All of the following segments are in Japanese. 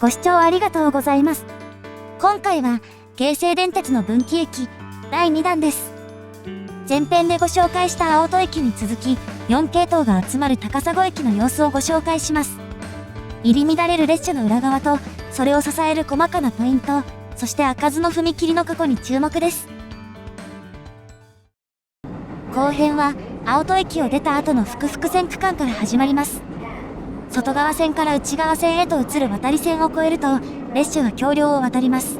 ご視聴ありがとうございます。今回は、京成電鉄の分岐駅、第2弾です。前編でご紹介した青砥駅に続き、4系統が集まる高砂駅の様子をご紹介します。入り乱れる列車の裏側と、それを支える細かなポイント、そして開かずの踏切の過去に注目です。後編は、青砥駅を出た後の複々線区間から始まります。外側線から内側線へと移る渡り線を越えると、列車は橋梁を渡ります。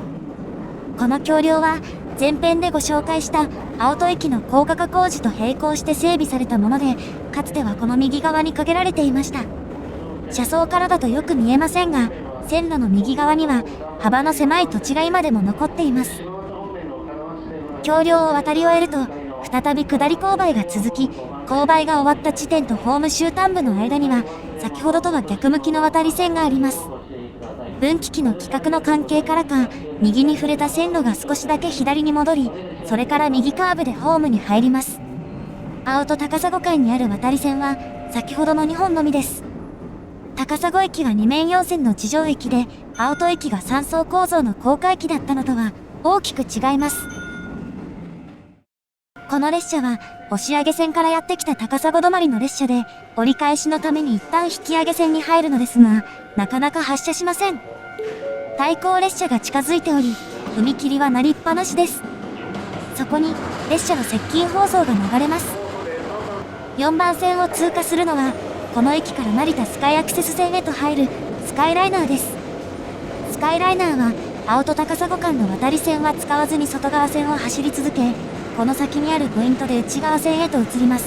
この橋梁は、前編でご紹介した青砥駅の高架化工事と並行して整備されたもので、かつてはこの右側に架けられていました。車窓からだとよく見えませんが、線路の右側には幅の狭い土地が今でも残っています。橋梁を渡り終えると、再び下り勾配が続き、勾配が終わった地点とホーム終端部の間には、先ほどとは逆向きの渡り線があります。分岐器の規格の関係からか、右に触れた線路が少しだけ左に戻り、それから右カーブでホームに入ります。青砥高砂間にある渡り線は、先ほどの2本のみです。高砂駅は2面4線の地上駅で、青砥駅が3層構造の高架駅だったのとは、大きく違います。この列車は、押上線からやってきた高砂止まりの列車で、折り返しのために一旦引き上げ線に入るのですが、なかなか発車しません。対向列車が近づいており、踏切は鳴りっぱなしです。そこに、列車の接近放送が流れます。4番線を通過するのは、この駅から成田スカイアクセス線へと入る、スカイライナーです。スカイライナーは、青砥高砂間の渡り線は使わずに外側線を走り続け、この先にあるポイントで内側線へと移ります。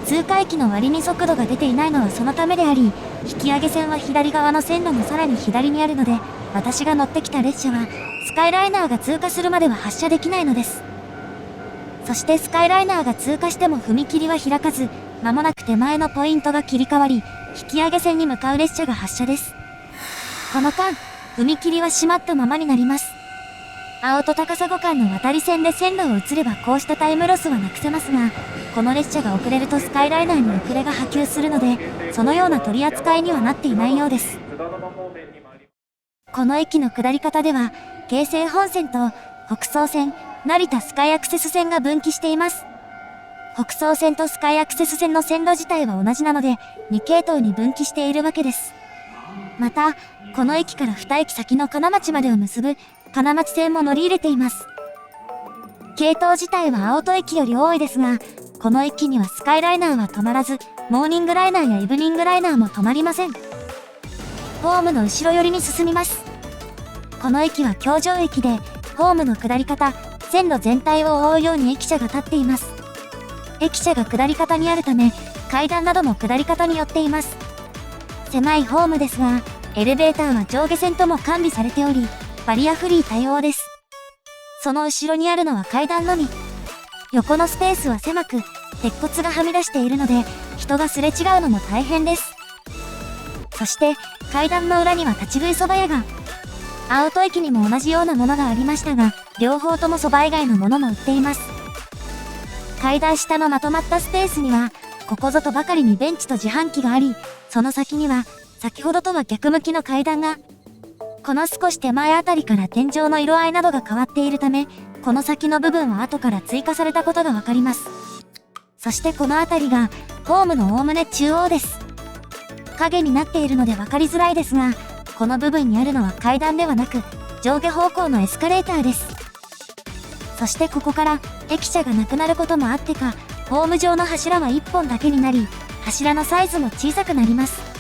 通過駅の割に速度が出ていないのはそのためであり、引き上げ線は左側の線路のさらに左にあるので、私が乗ってきた列車は、スカイライナーが通過するまでは発車できないのです。そしてスカイライナーが通過しても踏切は開かず、間もなく手前のポイントが切り替わり、引き上げ線に向かう列車が発車です。この間、踏切は閉まったままになります。青砥高砂間の渡り線で線路を移ればこうしたタイムロスはなくせますが、この列車が遅れるとスカイライナーに遅れが波及するので、そのような取り扱いにはなっていないようです。この駅の下り方では、京成本線と北総線、成田スカイアクセス線が分岐しています。北総線とスカイアクセス線の線路自体は同じなので、2系統に分岐しているわけです。また、この駅から2駅先の金町までを結ぶ金町線も乗り入れています。系統自体は青砥駅より多いですが、この駅にはスカイライナーは止まらず、モーニングライナーやイブニングライナーも止まりません。ホームの後ろ寄りに進みます。この駅は橋上駅で、ホームの下り方、線路全体を覆うように駅舎が立っています。駅舎が下り方にあるため、階段なども下り方によっています。狭いホームですが、エレベーターは上下線とも完備されており、バリアフリー対応です。その後ろにあるのは階段のみ。横のスペースは狭く、鉄骨がはみ出しているので、人がすれ違うのも大変です。そして、階段の裏には立ち食い蕎麦屋が。青砥駅にも同じようなものがありましたが、両方とも蕎麦以外のものも売っています。階段下のまとまったスペースには、ここぞとばかりにベンチと自販機があり、その先には、先ほどとは逆向きの階段が。この少し手前あたりから天井の色合いなどが変わっているため、この先の部分は後から追加されたことがわかります。そしてこのあたりが、ホームのおおむね中央です。影になっているのでわかりづらいですが、この部分にあるのは階段ではなく、上下方向のエスカレーターです。そしてここから、駅舎がなくなることもあってか、ホーム上の柱は1本だけになり、柱のサイズも小さくなります。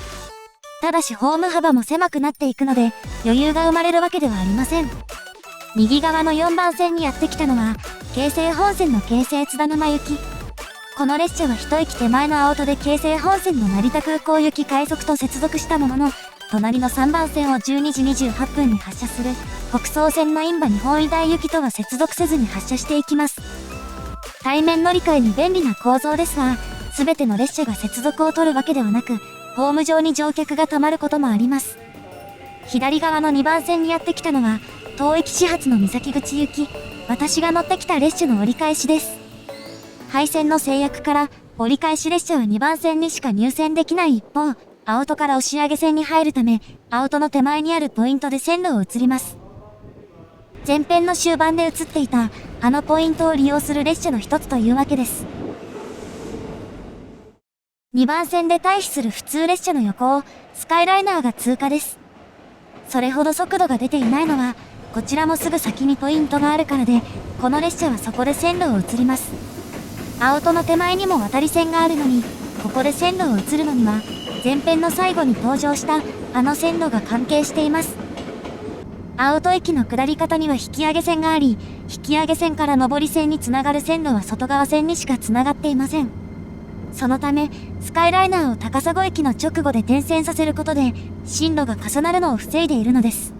ただしホーム幅も狭くなっていくので、余裕が生まれるわけではありません。右側の4番線にやってきたのは、京成本線の京成津田沼行き。この列車は一駅手前の青砥で京成本線の成田空港行き快速と接続したものの、隣の3番線を12時28分に発車する、北総線の印旛日本医大行きとは接続せずに発車していきます。対面乗り換えに便利な構造ですが、すべての列車が接続を取るわけではなく、ホーム上に乗客が止まることもあります。左側の2番線にやってきたのは、当駅始発の三崎口行き、私が乗ってきた列車の折り返しです。廃線の制約から、折り返し列車は2番線にしか入線できない一方、青砥から押上線に入るため、青戸の手前にあるポイントで線路を移ります。前編の終盤で映っていた、あのポイントを利用する列車の一つというわけです。2番線で退避する普通列車の横を、スカイライナーが通過です。それほど速度が出ていないのは、こちらもすぐ先にポイントがあるからで、この列車はそこで線路を移ります。青戸の手前にも渡り線があるのに、ここで線路を移るのには、前編の最後に登場したあの線路が関係しています。青戸駅の下り方には引き上げ線があり、引き上げ線から上り線につながる線路は外側線にしかつながっていません。そのため、スカイライナーを高砂駅の直後で転線させることで、進路が重なるのを防いでいるのです。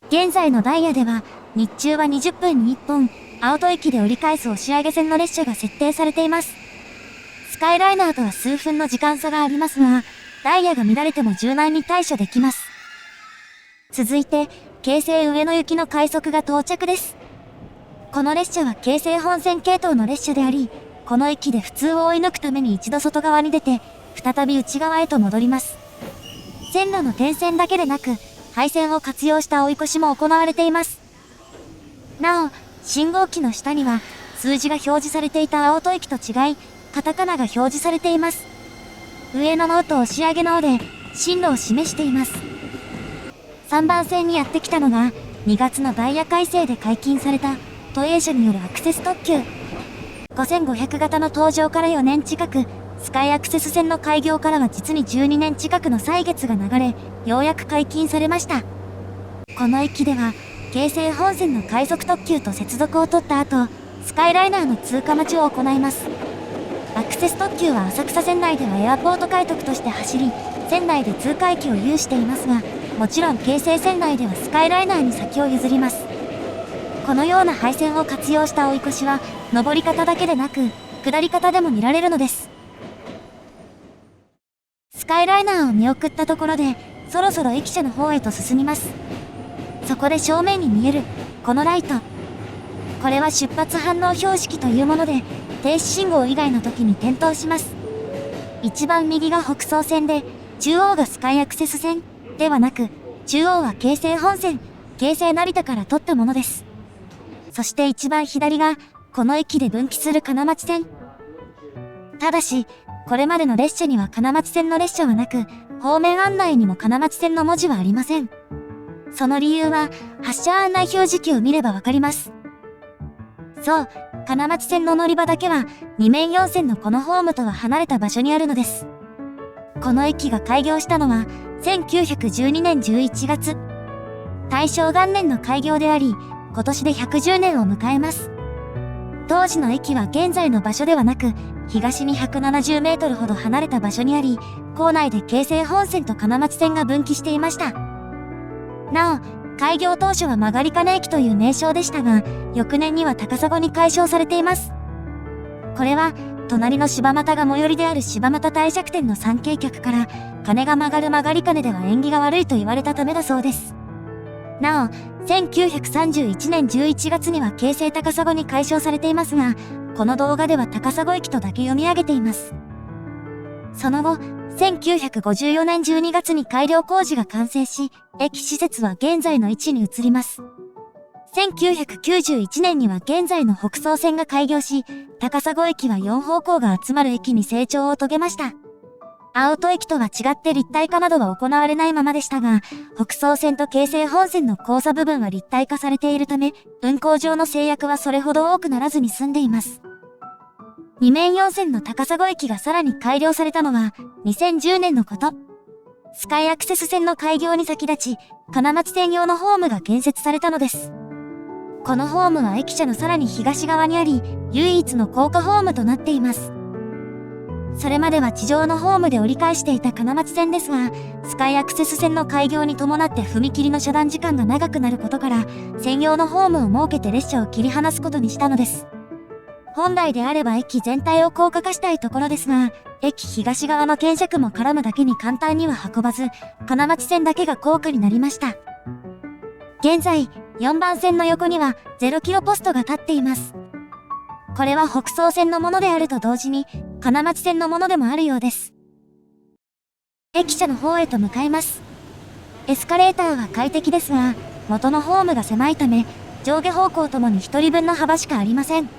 現在のダイヤでは、日中は20分に1本、青戸駅で折り返す押上線の列車が設定されています。スカイライナーとは数分の時間差がありますが、ダイヤが乱れても柔軟に対処できます。続いて、京成上野行きの快速が到着です。この列車は京成本線系統の列車であり、この駅で普通を追い抜くために一度外側に出て、再び内側へと戻ります。線路の点線だけでなく、配線を活用した追い越しも行われています。なお、信号機の下には、数字が表示されていた青戸駅と違い、カタカナが表示されています。上野の「う」と押上の「お」で、進路を示しています。3番線にやってきたのが、2月のダイヤ改正で解禁された、都営車によるアクセス特急。5500型の登場から4年近く、スカイアクセス線の開業からは実に12年近くの歳月が流れ、ようやく解禁されました。この駅では、京成本線の快速特急と接続を取った後、スカイライナーの通過待ちを行います。アクセス特急は浅草線内ではエアポート快特として走り、線内で通過駅を有していますが、もちろん京成線内ではスカイライナーに先を譲ります。このような配線を活用した追い越しは、上り方だけでなく、下り方でも見られるのです。スカイライナーを見送ったところで、そろそろ駅舎の方へと進みます。そこで正面に見える、このライト。これは出発反応標識というもので、停止信号以外の時に点灯します。一番右が北総線で、中央がスカイアクセス線ではなく、中央は京成本線、京成成田から取ったものです。そして一番左が、この駅で分岐する金町線。ただし、これまでの列車には金町線の列車はなく、方面案内にも金町線の文字はありません。その理由は、発車案内表示器を見ればわかります。そう、金町線の乗り場だけは、2面4線のこのホームとは離れた場所にあるのです。この駅が開業したのは、1912年11月。大正元年の開業であり、今年で110年を迎えます。当時の駅は現在の場所ではなく、東に170メートルほど離れた場所にあり、構内で京成本線と金町線が分岐していました。なお、開業当初は曲金駅という名称でしたが、翌年には高砂に改称されています。これは、隣の柴又が最寄りである柴又帝釈天の参詣客から、金が曲がる曲金では縁起が悪いと言われたためだそうです。なお、1931年11月には京成高砂に改称されていますが、この動画では高砂駅とだけ読み上げています。その後、1954年12月に改良工事が完成し、駅施設は現在の位置に移ります。1991年には現在の北総線が開業し、高砂駅は4方向が集まる駅に成長を遂げました。青戸駅とは違って立体化などは行われないままでしたが、北総線と京成本線の交差部分は立体化されているため、運行上の制約はそれほど多くならずに済んでいます。2面4線の高砂駅がさらに改良されたのは2010年のこと。スカイアクセス線の開業に先立ち、金町線用のホームが建設されたのです。このホームは駅舎のさらに東側にあり、唯一の高架ホームとなっています。それまでは地上のホームで折り返していた金町線ですが、スカイアクセス線の開業に伴って踏切の遮断時間が長くなることから、専用のホームを設けて列車を切り離すことにしたのです。本来であれば駅全体を高架化したいところですが、駅東側の検車区も絡むだけに簡単には運ばず、金町線だけが高架になりました。現在、4番線の横には0キロポストが立っています。これは北総線のものであると同時に、金町線のものでもあるようです。駅舎の方へと向かいます。エスカレーターは快適ですが、元のホームが狭いため、上下方向ともに1人分の幅しかありません。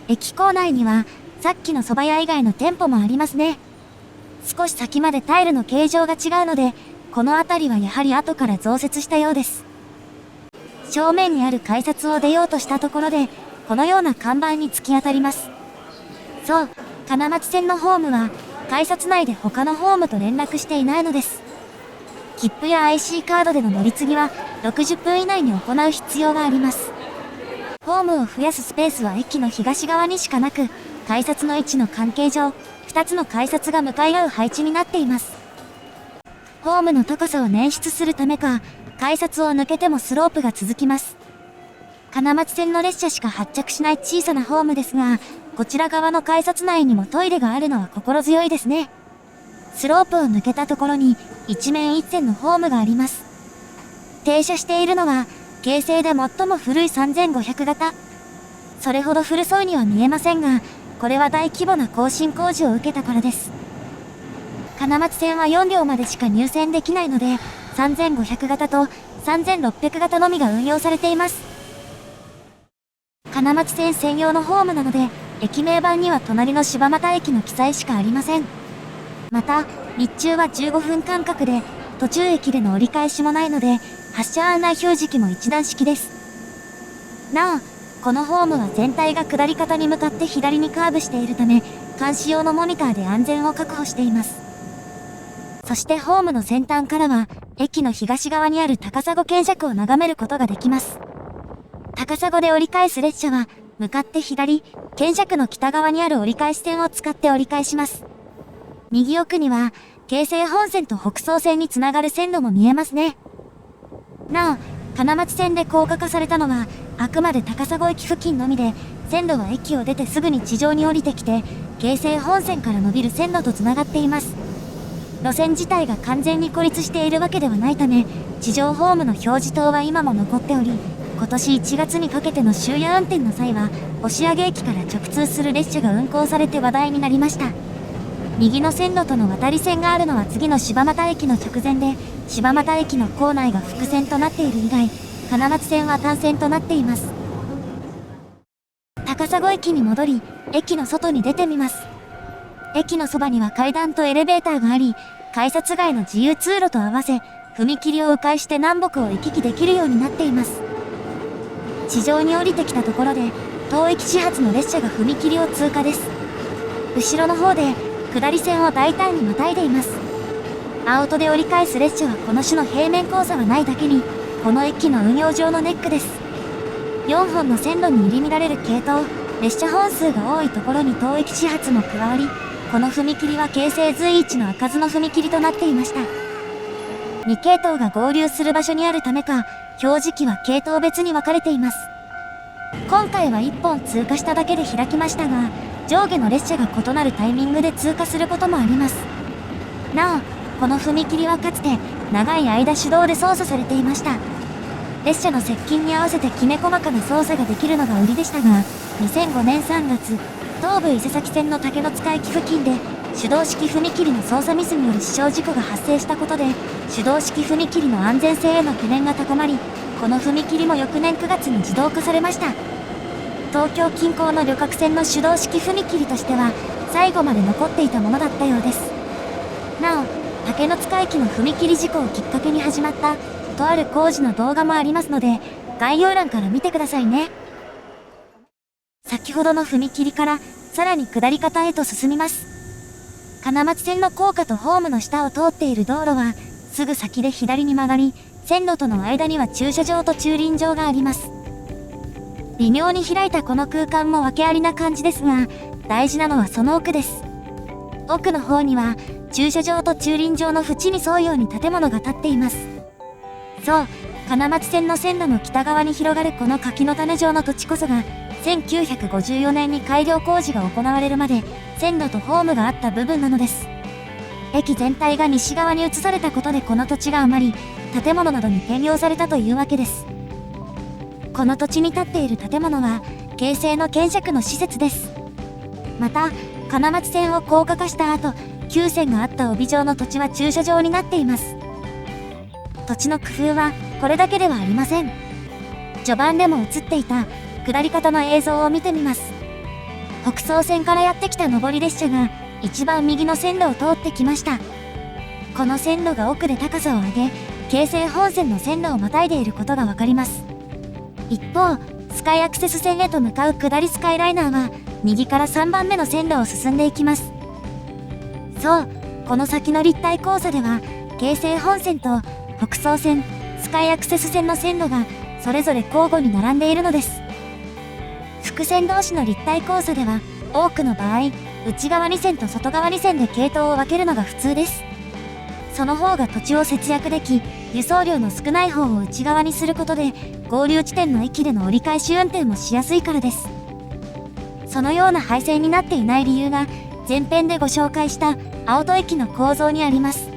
駅構内には、さっきの蕎麦屋以外の店舗もありますね。少し先までタイルの形状が違うので、この辺りはやはり後から増設したようです。正面にある改札を出ようとしたところで、このような看板に突き当たります。そう、金町線のホームは、改札内で他のホームと連絡していないのです。切符や IC カードでの乗り継ぎは、60分以内に行う必要があります。ホームを増やすスペースは駅の東側にしかなく、改札の位置の関係上、2つの改札が向かい合う配置になっています。ホームの高さを捻出するためか、改札を抜けてもスロープが続きます。金町線の列車しか発着しない小さなホームですが、こちら側の改札内にもトイレがあるのは心強いですね。スロープを抜けたところに、一面一線のホームがあります。停車しているのは、京成で最も古い3500型。それほど古そうには見えませんが、これは大規模な更新工事を受けたからです。金町線は4両までしか入線できないので、3500型と3600型のみが運用されています。金町線専用のホームなので、駅名板には隣の柴又駅の記載しかありません。また、日中は15分間隔で、途中駅での折り返しもないので、発車案内表示器も一段式です。なお、このホームは全体が下り方に向かって左にカーブしているため、監視用のモニターで安全を確保しています。そしてホームの先端からは、駅の東側にある高砂検車区を眺めることができます。高砂で折り返す列車は、向かって左、検車区の北側にある折り返し線を使って折り返します。右奥には、京成本線と北総線につながる線路も見えますね。なお、金町線で高架化されたのは、あくまで高砂駅付近のみで、線路は駅を出てすぐに地上に降りてきて、京成本線から伸びる線路とつながっています。路線自体が完全に孤立しているわけではないため、地上ホームの表示灯は今も残っており、今年1月にかけての終夜運転の際は、押上駅から直通する列車が運行されて話題になりました。右の線路との渡り線があるのは次の柴又駅の直前で、柴又駅の構内が複線となっている以外、金町線は単線となっています。高砂駅に戻り、駅の外に出てみます。駅のそばには階段とエレベーターがあり、改札外の自由通路と合わせ、踏切を迂回して南北を行き来できるようになっています。地上に降りてきたところで、当駅始発の列車が踏切を通過です。後ろの方で、下り線を大胆にまたいでいます。アウトで折り返す列車はこの種の平面交差がないだけに、この駅の運用上のネックです。4本の線路に入り乱れる系統、列車本数が多いところに当駅始発も加わり、この踏切は京成随一の開かずの踏切となっていました。2系統が合流する場所にあるためか、表示器は系統別に分かれています。今回は1本通過しただけで開きましたが、上下の列車が異なるタイミングで通過することもあります。なお、この踏切はかつて長い間手動で操作されていました。列車の接近に合わせてきめ細かな操作ができるのが売りでしたが、2005年3月、東武伊勢崎線の竹ノ塚駅付近で手動式踏切の操作ミスによる死傷事故が発生したことで、手動式踏切の安全性への懸念が高まり、この踏切も翌年9月に自動化されました。東京近郊の旅客船の手動式踏切としては最後まで残っていたものだったようです。なお、竹ノ塚駅の踏切事故をきっかけに始まったとある工事の動画もありますので、概要欄から見てくださいね。先ほどの踏切からさらに下り方へと進みます。金町線の高架とホームの下を通っている道路はすぐ先で左に曲がり、線路との間には駐車場と駐輪場があります。微妙に開いたこの空間も訳ありな感じですが、大事なのはその奥です。奥の方には駐車場と駐輪場の縁に沿うように建物が建っています。そう、金町線の線路の北側に広がるこの柿の種状の土地こそが、1954年に改良工事が行われるまで線路とホームがあった部分なのです。駅全体が西側に移されたことでこの土地が余り、建物などに転用されたというわけです。この土地に建っている建物は、京成の検車区の施設です。また、金町線を高架化した後、旧線があった帯状の土地は駐車場になっています。土地の工夫はこれだけではありません。序盤でも映っていた下り方の映像を見てみます。北総線からやってきた上り列車が一番右の線路を通ってきました。この線路が奥で高さを上げ、京成本線の線路をまたいでいることがわかります。一方、スカイアクセス線へと向かう下りスカイライナーは右から3番目の線路を進んでいきます。そう、この先の立体交差では京成本線と北総線、スカイアクセス線の線路がそれぞれ交互に並んでいるのです。複線同士の立体交差では多くの場合、内側2線と外側2線で系統を分けるのが普通です。その方が土地を節約でき、輸送量の少ない方を内側にすることで合流地点の駅での折り返し運転もしやすいからです。そのような配線になっていない理由が前編でご紹介した青戸駅の構造にあります。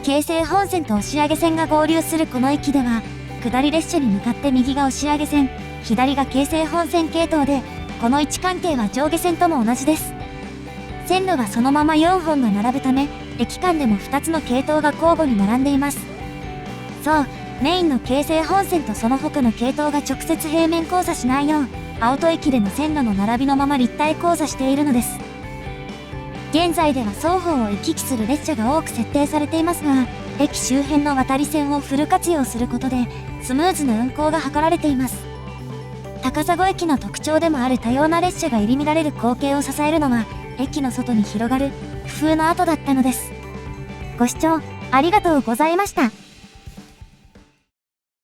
京成本線と押上線が合流するこの駅では、下り列車に向かって右が押上線、左が京成本線系統で、この位置関係は上下線とも同じです。線路はそのまま4本が並ぶため、駅間でも2つの系統が交互に並んでいます。そう、メインの京成本線とその他の系統が直接平面交差しないよう、青戸駅での線路の並びのまま立体交差しているのです。現在では双方を行き来する列車が多く設定されていますが、駅周辺の渡り線をフル活用することで、スムーズな運行が図られています。高砂駅の特徴でもある多様な列車が入り乱れる光景を支えるのは、駅の外に広がる工夫の跡だったのです。ご視聴ありがとうございました。